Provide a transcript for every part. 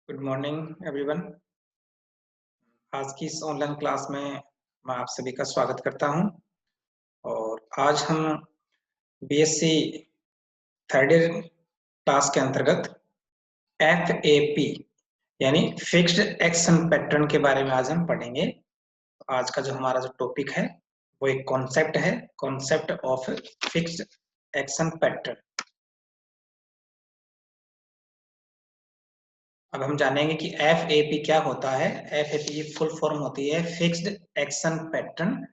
Good morning everyone. आज की इस ऑनलाइन क्लास में मैं आप सभी का स्वागत करता हूं और आज हम बीएससी थर्ड ईयर क्लास के अंतर्गत एफएपी यानी फिक्स्ड एक्शन पैटर्न के बारे में आज हम पढ़ेंगे। आज का जो हमारा जो टॉपिक है वो एक कॉन्सेप्ट है, concept of fixed action pattern. अब हम जानेंगे कि एफएपी क्या होता है। एफएपी की फुल फॉर्म होती है फिक्स्ड एक्शन पैटर्न।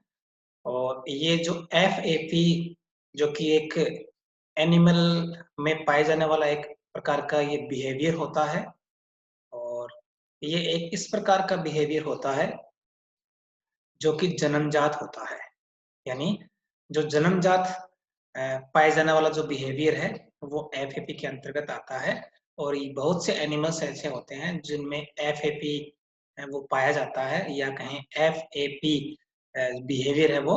और ये जो एफएपी जो कि एक एनिमल में पाए जाने वाला एक प्रकार का ये बिहेवियर होता है और ये एक इस प्रकार का बिहेवियर होता है जो कि जन्मजात होता है। यानी जो जन्मजात पाए जाने वाला जो बिहेवियर है वो एफएपी के अंतर्गत आता है। और ये बहुत से एनिमल्स ऐसे होते हैं जिनमें एफएपी वो पाया जाता है या कहें एफएपी बिहेवियर है वो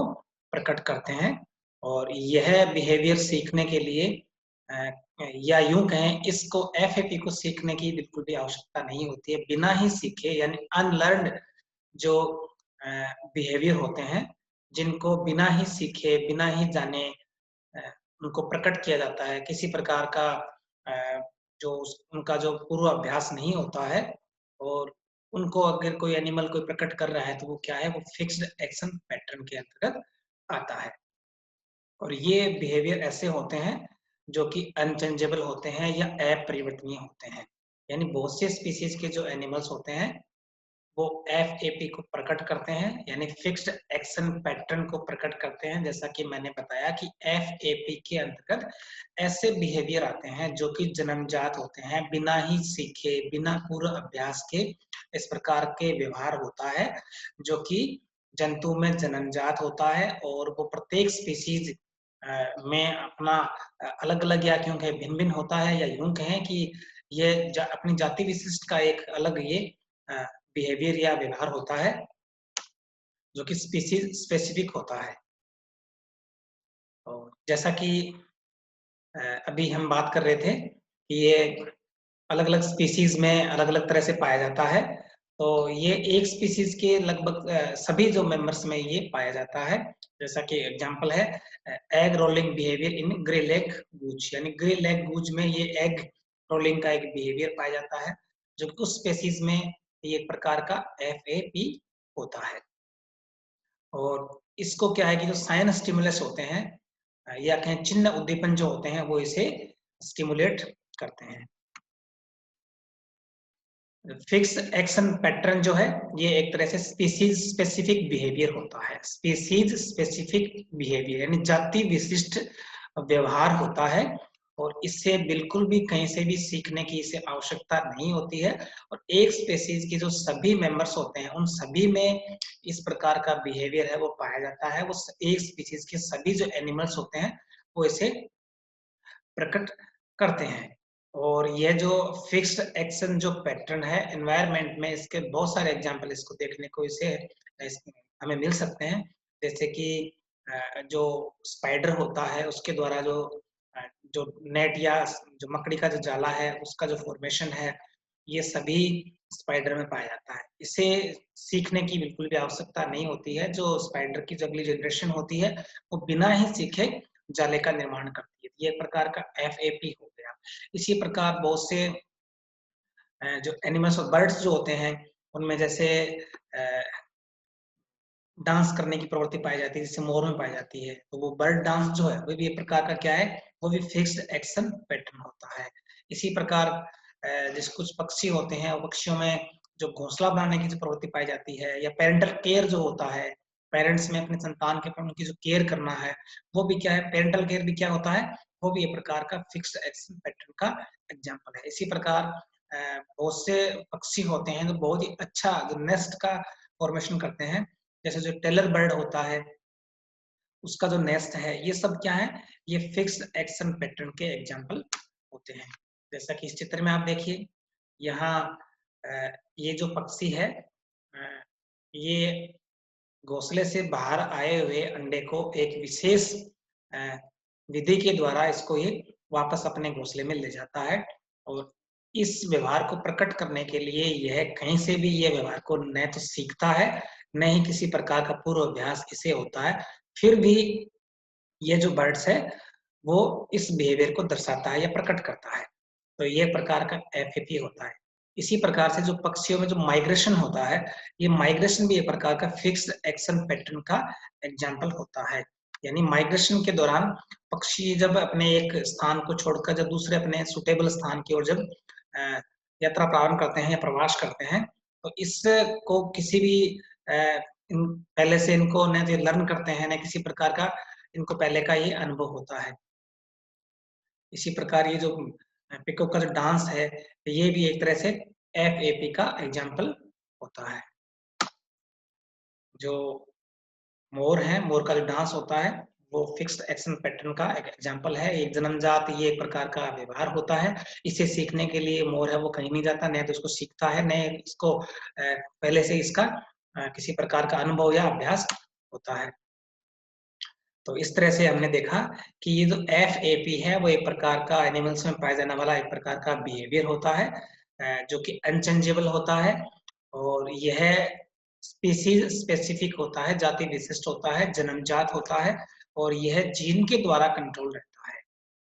प्रकट करते हैं। और यह बिहेवियर सीखने के लिए अ, या यूं कहें इसको एफएपी को सीखने की बिल्कुल भी आवश्यकता नहीं होती है। बिना ही सीखे यानी अनलर्न्ड जो बिहेवियर होते हैं जिनको बिना ही सीखे बिना ही जाने अ, उनको प्रकट किया जाता है। किसी प्रकार का जो उनका जो पूर्व अभ्यास नहीं होता है और उनको अगर कोई एनिमल कोई प्रकट कर रहा है तो वो क्या है, वो फिक्स्ड एक्शन पैटर्न के अंतर्गत आता है। और ये बिहेवियर ऐसे होते हैं जो कि अनचेंजेबल होते हैं या अपरिवर्तनीय होते हैं। यानी बहुत से स्पीशीज के जो एनिमल्स होते हैं वो एफएपी को प्रकट करते हैं यानी फिक्स्ड एक्शन पैटर्न को प्रकट करते हैं। जैसा कि मैंने बताया कि एफएपी के अंतर्गत ऐसे बिहेवियर आते हैं जो कि जन्मजात होते हैं, बिना ही सीखे बिना पूर्व अभ्यास के इस प्रकार के व्यवहार होता है जो कि जंतु में जन्मजात होता है। और वो प्रत्येक स्पीशीज में अपना अलग-अलग या क्यों कहें भिन्न-भिन्न होता है या यूं कहें कि ये अपनी जाति विशिष्ट का एक अलग ये बिहेवियर या व्यवहार होता है जो कि स्पीशीज स्पेसिफिक होता है। और जैसा कि अभी हम बात कर रहे थे कि ये अलग-अलग स्पीशीज में अलग-अलग तरह से पाया जाता है। तो ये एक स्पीशीज के लगभग सभी जो मेंबर्स में ये पाया जाता है। जैसा कि एग्जांपल है egg rolling behaviour in grey leg goose. यानी ग्रे लेग गूज में ये एग रोलिंग का एक बिहेवियर पाया जाता है जो कि उस स्पीशीज में ये एक प्रकार का एफएपी होता है। और इसको क्या है कि जो साइन स्टिमुलस होते हैं या कहें चिन्ह उद्दीपन जो होते हैं वो इसे स्टिमुलेट करते हैं। फिक्स एक्शन पैटर्न जो है ये एक तरह से स्पीशीज स्पेसिफिक बिहेवियर होता है। स्पीशीज स्पेसिफिक बिहेवियर यानी जाति विशिष्ट व्यवहार होता है और इससे बिल्कुल भी कहीं से भी सीखने की इसे आवश्यकता नहीं होती है। और एक स्पीशीज के जो सभी मेंबर्स होते हैं उन सभी में इस प्रकार का बिहेवियर है वो पाया जाता है। वो एक स्पीशीज के सभी जो एनिमल्स होते हैं वो इसे प्रकट करते हैं। और यह जो फिक्स्ड एक्शन जो पैटर्न है एनवायरनमेंट में इसके बहुत सारे एग्जांपल इसको देखने को हमें मिल सकते हैं। जैसे कि जो स्पाइडर होता है उसके द्वारा जो नेट या जो मकड़ी का जो जाला है उसका जो फॉर्मेशन है ये सभी स्पाइडर में पाया जाता है। इसे सीखने की बिल्कुल भी आवश्यकता नहीं होती है। जो स्पाइडर की जो अगली जनरेशन होती है वो बिना ही सीखे जाले का निर्माण करती है। ये एक प्रकार का एफएपी हो गया। इसी प्रकार बहुत से जो एनिमल्स और बर्ड्स जो होते हैं उनमें जैसे डांस करने की प्रवृत्ति पाई जाती है जैसे मोर में पाई जाती है। तो वो बर्ड डांस जो है वो भी एक प्रकार का क्या है, वो भी फिक्स्ड एक्शन पैटर्न होता है। इसी प्रकार जैसे कुछ पक्षी होते हैं पक्षियों में जो घोंसला बनाने की जो प्रवृत्ति पाई जाती है या पेरेंटल केयर जो होता है, पेरेंट्स में अपने संतान के उनकी जो केयर करना है वो भी क्या है, पेरेंटल केयर भी क्या होता है, वो भी एक प्रकार का फिक्स्ड एक्शन पैटर्न का एग्जाम्पल है। इसी प्रकार बहुत से पक्षी होते हैं जो बहुत ही अच्छा जो नेस्ट का फॉर्मेशन करते हैं। जैसे जो टेलर बर्ड होता है उसका जो नेस्ट है ये सब क्या है, ये फिक्स्ड एक्शन पैटर्न के एग्जांपल होते हैं। जैसा कि इस चित्र में आप देखिए यहाँ ये जो पक्षी है ये घोंसले से बाहर आए हुए अंडे को एक विशेष अ, विधि के द्वारा इसको ये वापस अपने घोंसले में ले जाता है। और इस व्यवहार को प्रकट करने के लिए यह कहीं से भी ये व्यवहार को न तो सीखता है, न ही किसी प्रकार का पूर्व अभ्यास इसे होता है। फिर भी ये जो बर्ड्स है, वो इस बिहेवियर को दर्शाता है या प्रकट करता है। तो ये प्रकार का एफएपी होता है। इसी प्रकार से जो पक्षियों में जो माइग्रेशन होता है, ये माइग्रेशन भी एक प्रकार का फिक्स्ड एक्शन पैटर्न का एग्जाम्पल होता है। यानी माइग्रेशन के दौरान पक्षी जब अपने एक स्थान को छोड़कर जब दूसरे अपने सुटेबल स्थान की ओर जब अ, यात्रा प्रारंभ करते हैं या प्रवास करते हैं, तो इसको किसी भी अ, इन पहले से इनको न तो लर्न करते हैं, न किसी प्रकार का इनको पहले का ये अनुभव होता है। इसी प्रकार ये जो पीकॉक का जो डांस है, ये भी एक तरह से एफएपी का एग्जाम्पल होता है। जो मोर है, मोर का जो डांस होता है, वो फिक्स्ड एक्शन पैटर्न का एक एग्जाम्पल है। एक जन्मजात ये एक प्रकार का व्यवहार होता है। इसे सीखने के लिए मोर है वो कहीं नहीं जाता, न तो इसको सीखता है, न इसको पहले से इसका किसी प्रकार का अनुभव या अभ्यास होता है। तो इस तरह से हमने देखा कि ये जो एफएपी है वो एक प्रकार का एनिमल्स में पाया जाने वाला एक प्रकार का बिहेवियर होता है, जो कि अनचेंजेबल होता है और यह स्पीसीज स्पेसिफिक होता है, जाति विशिष्ट होता है, जन्मजात होता है और यह जीन के द्वारा कंट्रोल रहता है।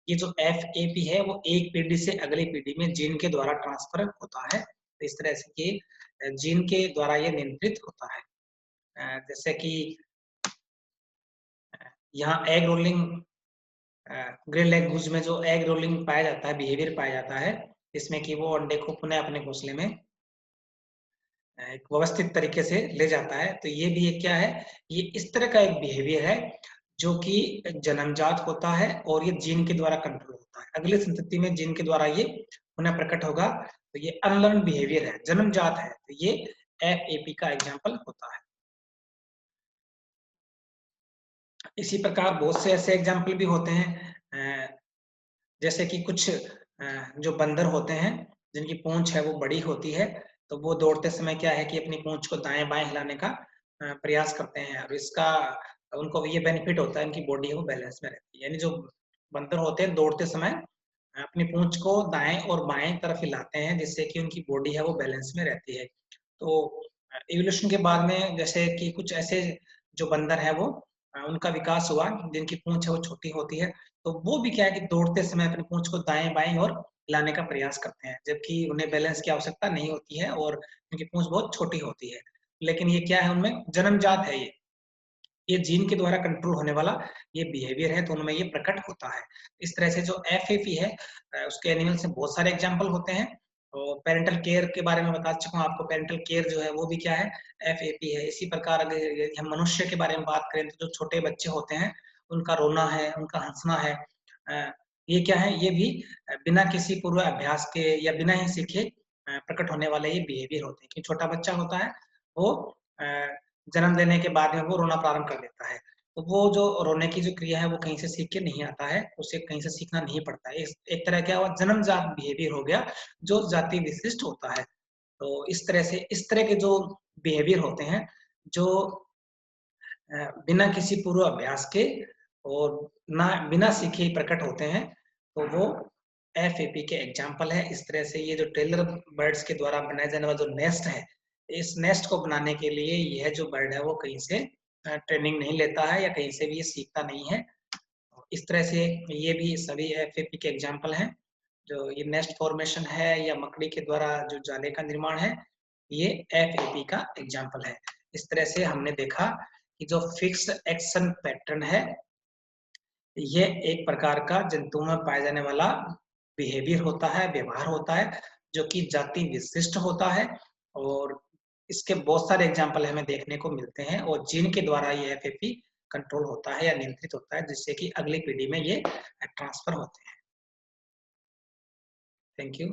ये जो एफएपी है वो एक पीढ़ी से अगली पीढ़ी में जीन के द्वारा ट्रांसफर होता है। तो इस तरह से ये जीन के द्वारा ये नियंत्रित होता है। जैसे कि यहाँ एग रोलिंग ग्रे लेग गूज में जो एग रोलिंग पाया जाता है, बिहेवियर पाया जाता है, जिसमें कि वो अंडे को पुनः अपने घोंसले में एक व्यवस्थित तरीके से ले जाता है। तो ये भी एक क्या है, ये इस तरह का एक बिहेवियर है जो कि जन्मजात होता है और ये जीन के द्वारा कंट्रोल होता है। अगली संतति में जीन के द्वारा ये पुनः प्रकट होगा। तो ये अनलर्न बिहेवियर है, जन्मजात है। तो ये एफएपी का एग्जाम्पल होता है। इसी प्रकार बहुत से ऐसे एग्जाम्पल भी होते हैं, जैसे कि कुछ जो बंदर होते हैं, जिनकी पूंछ है वो बड़ी होती है, तो वो दौड़ते समय क्या है कि अपनी पूंछ को दाएँ-बाएँ हिलाने का प्रयास करते हैं और इसका उनको ये बेनिफिट होता है, उनकी बॉडी है वो बैलेंस में रहती है। यानी जो बंदर होते हैं दौड़ते समय अपनी पूंछ को दाएँ और बाएँ तरफ हिलाते हैं, जिससे कि उनकी बॉडी है वो बैलेंस में रहती है। तो इवोल्यूशन के बाद में जैसे कि कुछ ऐसे जो बंदर है वो उनका विकास हुआ, जिनकी पूंछ है वो छोटी होती है, तो वो भी क्या है कि दौड़ते समय अपनी पूंछ को दाएँ-बाएँ ओर हिलाने का प्रयास करते हैं, जबकि उन्हें बैलेंस की आवश्यकता नहीं होती है और उनकी पूंछ बहुत छोटी होती है। लेकिन ये क्या है उनमें जन्मजात है ये। ये जीन के द्वारा कंट्रोल होने वाला ये बिहेवियर है, तो उनमें ये प्रकट होता है। इस तरह से जो एफएपी है उसके एनिमल्स में बहुत सारे एग्जाम्पल होते हैं और पैरेंटल केयर के बारे में बता चुका हूँ आपको। पैरेंटल केयर जो है वो भी क्या है, एफएपी है। इसी प्रकार अगर यदि हम मनुष्य के बारे में बात करें तो जो छोटे बच्चे होते हैं, उनका रोना है, उनका हँसना है, ये क्या है, ये भी बिना किसी पूर्व अभ्यास के या बिना ही सीखे प्रकट होने वाले ये बिहेवियर होते हैं। कि छोटा बच्चा होता है, वो अ, जन्म लेने के बाद में वो रोना प्रारंभ कर देता है। तो वो जो रोने की जो क्रिया है वो कहीं से सीख के नहीं आता है, उसे कहीं से सीखना नहीं पड़ता है। एक तरह क्या हुआ, जन्मजात बिहेवियर हो गया, जो जाति विशिष्ट होता है। तो इस तरह से इस तरह के जो बिहेवियर होते हैं, जो बिना किसी पूर्व अभ्यास के और ना बिना सीखे ही प्रकट होते हैं, तो वो एफएपी के एग्जाम्पल है। इस तरह से ये जो टेलर बर्ड्स के द्वारा बनाया जाने वाला जो नेस्ट है, इस नेस्ट को बनाने के लिए यह जो बर्ड है वो कहीं से ट्रेनिंग नहीं लेता है या कहीं से भी ये सीखता नहीं है। इस तरह से ये भी सभी एफएपी के एग्जाम्पल हैं। जो ये नेस्ट फॉर्मेशन है या मकड़ी के द्वारा जो जाले का निर्माण है, ये एफएपी का एग्जाम्पल है। इस तरह से हमने देखा कि जो फिक्स्ड एक्शन पैटर्न है, ये एक प्रकार का जंतुओं में पाए जाने वाला बिहेवियर होता है, व्यवहार होता है, जो कि जाति विशिष्ट होता है और इसके बहुत सारे एग्जाम्पल हमें देखने को मिलते हैं और जीन के द्वारा ये एफएपी कंट्रोल होता है या नियंत्रित होता है, जिससे कि अगली पीढ़ी में ये ट्रांसफर होते हैं। Thank you.